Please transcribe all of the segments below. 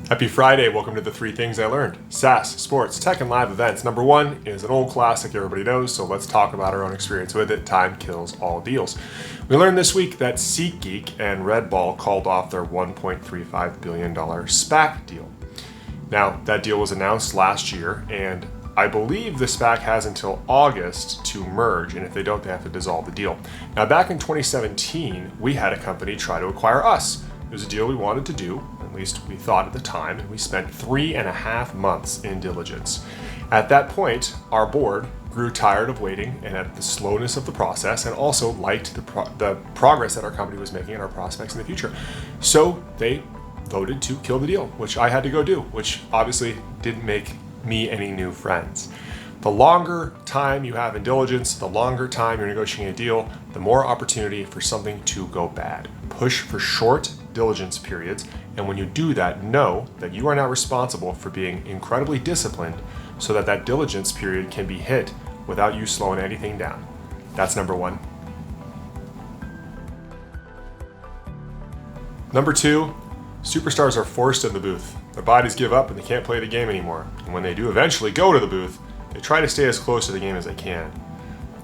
Happy Friday, welcome to the 3 Things I Learned. Saas, sports, tech, and live events. Number 1 is an old classic everybody knows, so let's talk about our own experience with it. Time kills all deals. We learned this week that SeatGeek and Red Ball called off their $1.35 billion SPAC deal. Now, that deal was announced last year, and I believe the SPAC has until August to merge, and if they don't, they have to dissolve the deal. Now, back in 2017, we had a company try to acquire us. It was a deal we wanted to do, at least we thought at the time, and we spent 3.5 months in diligence. At that point, our board grew tired of waiting and at the slowness of the process, and also liked the progress that our company was making and our prospects in the future. So they voted to kill the deal, which I had to go do, which obviously didn't make me any new friends. The longer time you have in diligence, the longer time you're negotiating a deal, the more opportunity for something to go bad. Push for short diligence periods, and when you do that, know that you are now responsible for being incredibly disciplined so that that diligence period can be hit without you slowing anything down. That's number 1. Number 2, superstars are forced in the booth. Their bodies give up and they can't play the game anymore. And when they do eventually go to the booth, they try to stay as close to the game as they can.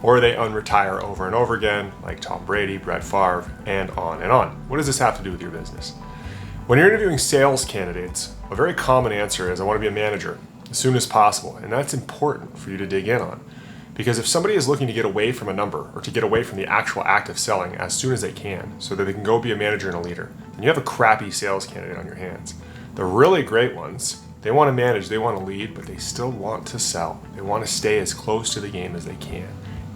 Or they unretire over and over again, like Tom Brady, Favre, and on and on. What does this have to do with your business? When you're interviewing sales candidates, a very common answer is, I want to be a manager as soon as possible. And that's important for you to dig in on. Because if somebody is looking to get away from a number or to get away from the actual act of selling as soon as they can so that they can go be a manager and a leader, then you have a crappy sales candidate on your hands. The really great ones, they want to manage, they want to lead, but they still want to sell. They want to stay as close to the game as they can.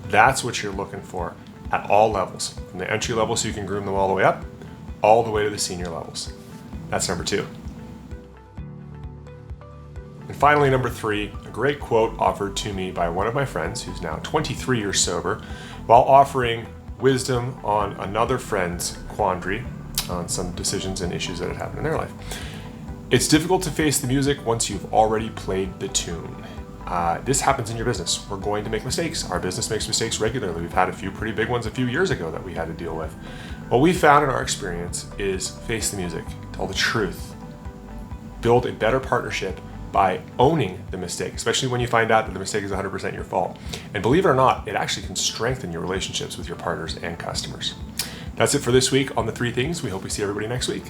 That's what you're looking for at all levels, from the entry level so you can groom them all the way up, all the way to the senior levels. That's number 2. And finally, number 3, a great quote offered to me by one of my friends who's now 23 years sober, while offering wisdom on another friend's quandary on some decisions and issues that had happened in their life. It's difficult to face the music once you've already played the tune. This happens in your business. We're going to make mistakes. Our business makes mistakes regularly. We've had a few pretty big ones a few years ago that we had to deal with. What we found in our experience is face the music, tell the truth, build a better partnership by owning the mistake, especially when you find out that the mistake is 100% your fault. And believe it or not, it actually can strengthen your relationships with your partners and customers. That's it for this week on the 3 Things. We hope we see everybody next week.